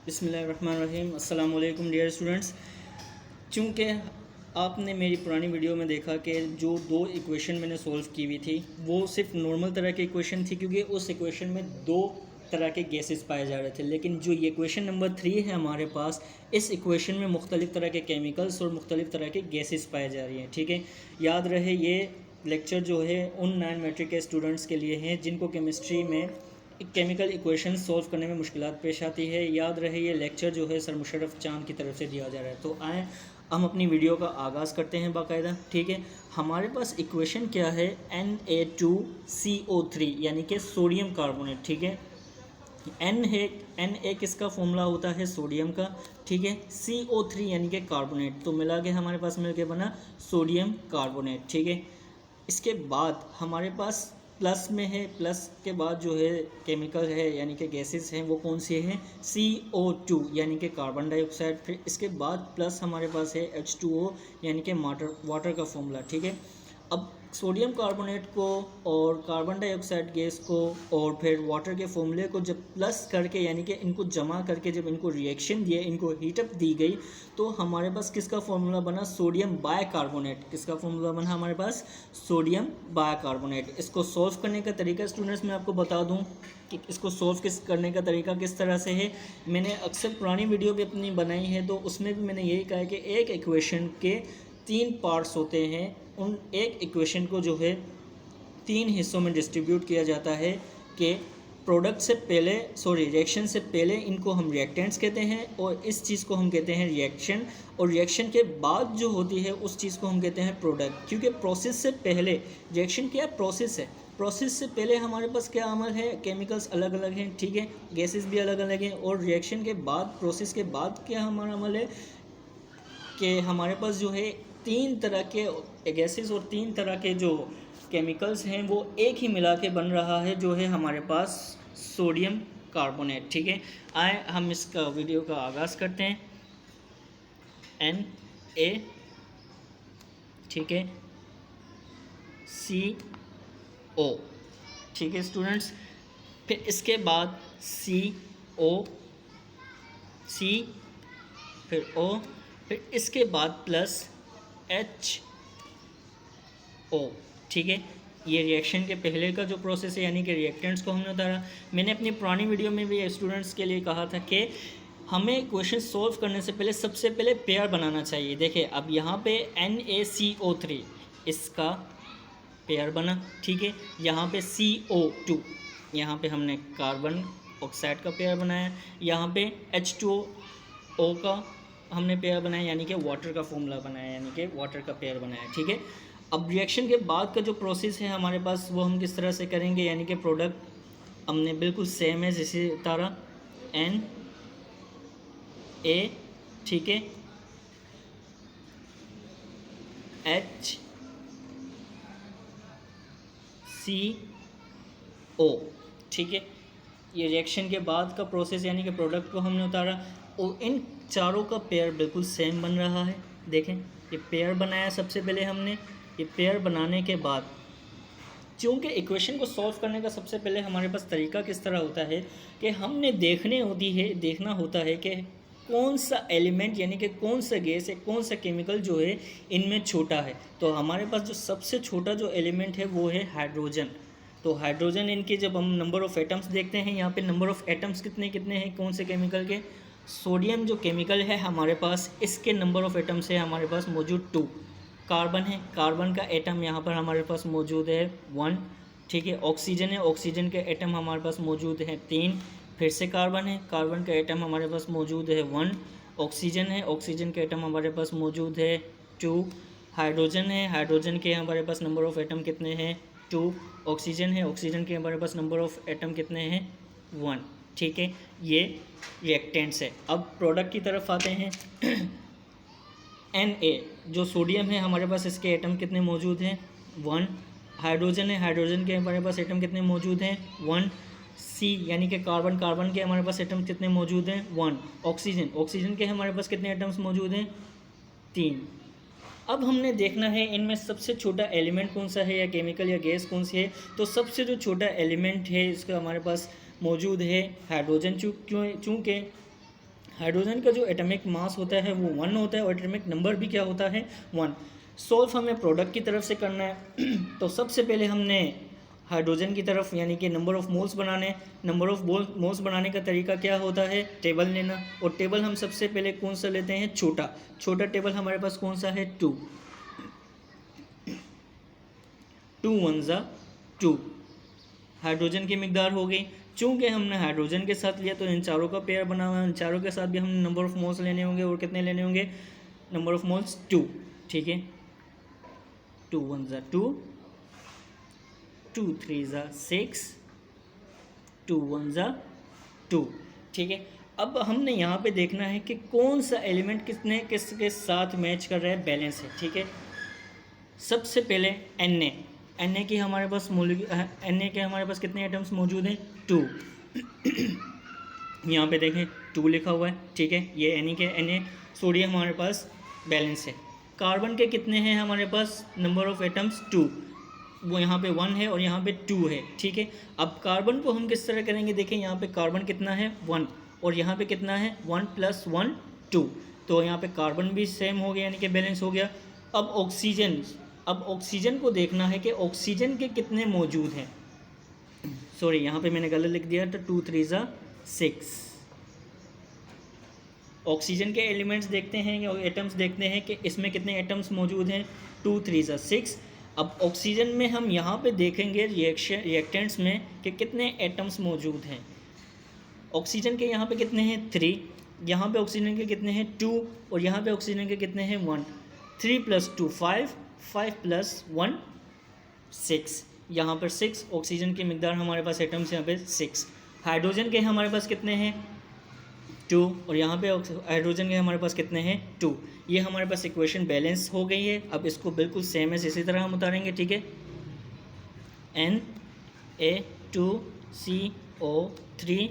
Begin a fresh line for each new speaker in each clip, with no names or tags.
बिस्मिल्लाहिर्रहमानिर्रहीम। अस्सलाम वालेकुम डियर स्टूडेंट्स। चूँकि आपने मेरी पुरानी वीडियो में देखा कि जो दो इक्वेशन मैंने सॉल्व की हुई थी वो सिर्फ नॉर्मल तरह की इक्वेशन थी, क्योंकि उस इक्वेशन में दो तरह के गैसेस पाए जा रहे थे। लेकिन जो ये इक्वेशन नंबर 3 है हमारे पास, इस इक्वेशन में मुख्तलिफ़ तरह के केमिकल्स और मुख्तलिफ़ तरह के गैसेस पाए जा रही हैं। ठीक है, याद रहे ये लेक्चर जो है उन 9 मैट्रिक के स्टूडेंट्स के लिए हैं जिनको केमिस्ट्री में केमिकल इक्वेशन सॉल्व करने में मुश्किलात पेश आती है। याद रहे ये लेक्चर जो है सर मुशर्रफ चांद की तरफ से दिया जा रहा है। तो आए हम अपनी वीडियो का आगाज़ करते हैं बाकायदा। ठीक है, हमारे पास इक्वेशन क्या है, Na2CO3 यानी कि सोडियम कार्बोनेट। ठीक है, N है, Na किसका फॉर्मूला होता है, सोडियम का। ठीक है, CO3 यानी कि कार्बोनेट, तो मिला के हमारे पास मिल के बना सोडियम कार्बोनेट। ठीक है, इसके बाद हमारे पास प्लस में है, प्लस के बाद जो है केमिकल है यानी कि गैसेस हैं वो कौन सी हैं, CO2 यानी कि कार्बन डाइऑक्साइड। फिर इसके बाद प्लस हमारे पास है H2O यानी कि वाटर का फॉर्मूला। ठीक है, अब सोडियम कार्बोनेट को और कार्बन डाइऑक्साइड गैस को और फिर वाटर के फॉर्मूले को जब प्लस करके यानी कि इनको जमा करके जब इनको रिएक्शन दिए, इनको हीटअप दी गई, तो हमारे पास किसका फॉर्मूला बना, सोडियम बाइकार्बोनेट। किसका फॉर्मूला बना हमारे पास, सोडियम बाइकार्बोनेट। इसको सॉल्व करने का तरीका स्टूडेंट्स मैं आपको बता दूं कि इसको सॉल्व करने का तरीका किस तरह से है। मैंने अक्सर पुरानी वीडियो भी अपनी बनाई है तो उसमें भी मैंने यही कहा है कि एक इक्वेशन के 3 पार्ट्स होते हैं। उन एक इक्वेशन को जो है 3 हिस्सों में डिस्ट्रीब्यूट किया जाता है कि प्रोडक्ट से पहले रिएक्शन से पहले इनको हम रिएक्टेंट्स कहते हैं और इस चीज़ को हम कहते हैं रिएक्शन, और रिएक्शन के बाद जो होती है उस चीज़ को हम कहते हैं प्रोडक्ट। क्योंकि प्रोसेस से पहले रिएक्शन क्या प्रोसेस है, प्रोसेस से पहले हमारे पास क्या अमल है, केमिकल्स अलग अलग हैं। ठीक है, गैसेस भी अलग अलग हैं, और रिएक्शन के बाद प्रोसेस के बाद क्या हमारा अमल है कि हमारे पास जो है 3 तरह के गैसेस और 3 तरह के जो केमिकल्स हैं वो एक ही मिला के बन रहा है, जो है हमारे पास सोडियम कार्बोनेट। ठीक है, आए हम इसका वीडियो का आगाज़ करते हैं। Na, ठीक है, CO, ठीक है स्टूडेंट्स, फिर इसके बाद CO, C, फिर O, फिर इसके बाद प्लस HO। ठीक है, ये रिएक्शन के पहले का जो प्रोसेस है यानी कि रिएक्टेंट्स को हमने उतारा। मैंने अपनी पुरानी वीडियो में भी स्टूडेंट्स के लिए कहा था कि हमें क्वेश्चन सॉल्व करने से पहले सबसे पहले पेयर बनाना चाहिए। देखिए अब यहाँ पे NaCO3 इसका पेयर बना। ठीक है, यहाँ पे CO2, यहाँ पे हमने कार्बन ऑक्साइड का पेयर बनाया, यहाँ पे H2O का हमने पेयर बनाया यानी कि वाटर का फॉर्मूला बनाया यानी कि वाटर का पेयर बनाया। ठीक है, अब रिएक्शन के बाद का जो प्रोसेस है हमारे पास वो हम किस तरह से करेंगे, यानी कि प्रोडक्ट हमने बिल्कुल सेम है जैसे तारा Na, ठीक है, HCO। ठीक है, ये रिएक्शन के बाद का प्रोसेस यानी कि प्रोडक्ट को हमने उतारा और इन चारों का पेयर बिल्कुल सेम बन रहा है। देखें ये पेयर बनाया सबसे पहले हमने, ये पेयर बनाने के बाद चूँकि इक्वेशन को सॉल्व करने का सबसे पहले हमारे पास तरीका किस तरह होता है कि हमने देखना होता है कि कौन सा एलिमेंट यानी कि कौन सा गैस है, कौन सा केमिकल जो है इनमें छोटा है। तो हमारे पास जो सबसे छोटा जो एलिमेंट है वो है हाइड्रोजन। तो हाइड्रोजन इनके जब हम नंबर ऑफ़ एटम्स देखते हैं, यहाँ पे नंबर ऑफ़ एटम्स कितने कितने हैं कौन से केमिकल के, सोडियम जो केमिकल है हमारे पास इसके नंबर ऑफ़ एटम्स है हमारे पास मौजूद 2। कार्बन है, कार्बन का एटम यहाँ पर हमारे पास मौजूद है 1। ठीक है, ऑक्सीजन है, ऑक्सीजन के एटम हमारे पास मौजूद है 3। फिर से कार्बन है, कार्बन का एटम हमारे पास मौजूद है 1। ऑक्सीजन है, ऑक्सीजन के एटम हमारे पास मौजूद है 2। हाइड्रोजन है, हाइड्रोजन के हमारे पास नंबर ऑफ़ एटम कितने हैं 2। ऑक्सीजन है, ऑक्सीजन के हमारे पास नंबर ऑफ़ एटम कितने हैं 1। ठीक है, ये रिएक्टेंट्स है। अब प्रोडक्ट की तरफ आते हैं। Na जो सोडियम है हमारे पास इसके एटम कितने मौजूद हैं 1। हाइड्रोजन है, हाइड्रोजन के हमारे पास एटम कितने मौजूद हैं 1। C यानी कि कार्बन, कार्बन के हमारे पास एटम कितने मौजूद हैं 1। ऑक्सीजन, ऑक्सीजन के हमारे पास कितने एटम्स मौजूद हैं 3। अब हमने देखना है इनमें सबसे छोटा एलिमेंट कौन सा है या केमिकल या गैस कौन सी है। तो सबसे जो छोटा एलिमेंट है इसका हमारे पास मौजूद है हाइड्रोजन। चूँकि हाइड्रोजन का जो एटॉमिक मास होता है वो 1 होता है और एटॉमिक नंबर भी क्या होता है 1। सॉल्व हमें प्रोडक्ट की तरफ से करना है तो सबसे पहले हमने हाइड्रोजन की तरफ यानी कि नंबर ऑफ मोल्स बनाने, नंबर ऑफ मोल्स बनाने का तरीका क्या होता है, टेबल लेना। और टेबल हम सबसे पहले कौन सा लेते हैं, छोटा टेबल हमारे पास कौन सा है 2, 2 1 2 हाइड्रोजन की मिकदार हो गई। चूँकि हमने हाइड्रोजन के साथ लिया तो इन चारों का पेयर बना हुआ है, इन चारों के साथ भी हमने नंबर ऑफ मोल्स लेने होंगे और कितने लेने होंगे, नंबर ऑफ मोल्स 2, ठीक है। 2 1 2, 2 3 6, 2 1 2, ठीक है। अब हमने यहाँ पे देखना है कि कौन सा एलिमेंट किसके साथ मैच कर रहा है, बैलेंस है, ठीक है। सबसे पहले Na की हमारे पास Na के हमारे पास कितने एटम्स मौजूद हैं, 2। यहाँ पे देखें 2 लिखा हुआ है, ठीक है। ये Na सोडियम हमारे पास बैलेंस है। कार्बन के कितने हैं हमारे पास, नंबर ऑफ एटम्स 2, वो यहाँ पे 1 है और यहाँ पे 2 है, ठीक है। अब कार्बन को हम किस तरह करेंगे, देखें यहाँ पे कार्बन कितना है 1 और यहाँ पे कितना है 1 + 1 2, तो यहाँ पे कार्बन भी सेम हो गया यानी कि बैलेंस हो गया। अब ऑक्सीजन को देखना है कि ऑक्सीजन के कितने मौजूद हैं, सॉरी यहाँ पे मैंने गलत लिख दिया, तो 2 3 6। ऑक्सीजन के एलिमेंट्स देखते हैं या एटम्स देखते हैं कि इसमें कितने एटम्स मौजूद हैं, 2 3 6। अब ऑक्सीजन में हम यहाँ पे देखेंगे रिएक्टेंट्स में कि कितने एटम्स मौजूद हैं। ऑक्सीजन के यहाँ पे कितने हैं 3, यहाँ पे ऑक्सीजन के कितने हैं 2 और यहाँ पे ऑक्सीजन के कितने हैं 1। 3 + 2 5, 5 + 1 6, यहाँ पर 6 ऑक्सीजन की मिकदार हमारे पास एटम्स यहाँ पे 6। हाइड्रोजन के हमारे पास कितने हैं 2 और यहाँ पे हाइड्रोजन के हमारे पास कितने हैं 2। ये हमारे पास इक्वेशन बैलेंस हो गई है। अब इसको बिल्कुल सेम है इसी तरह हम उतारेंगे, ठीक है। Na2CO3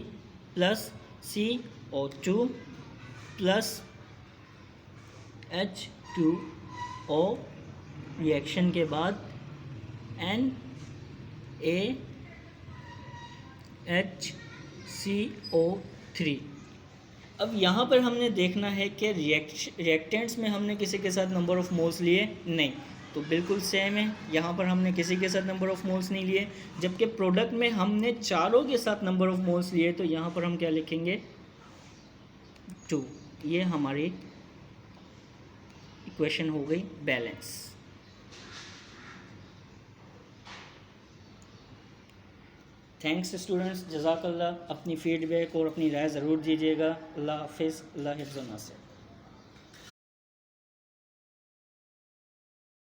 + CO2 + H2O, रिएक्शन के बाद NaHCO3। अब यहाँ पर हमने देखना है कि रिएक्टेंट्स में हमने किसी के साथ नंबर ऑफ़ मोल्स लिए नहीं, तो बिल्कुल सेम है। यहाँ पर हमने किसी के साथ नंबर ऑफ़ मोल्स नहीं लिए, जबकि प्रोडक्ट में हमने चारों के साथ नंबर ऑफ़ मोल्स लिए, तो यहाँ पर हम क्या लिखेंगे 2। ये हमारी इक्वेशन हो गई बैलेंस। थैंक्स स्टूडेंट्स, जज़ाकल्लाह। अपनी फ़ीडबैक और अपनी राय ज़रूर दीजिएगा। अल्लाह हाफ़िज़, अल्लाह हिफ़्ज़ व नासिर।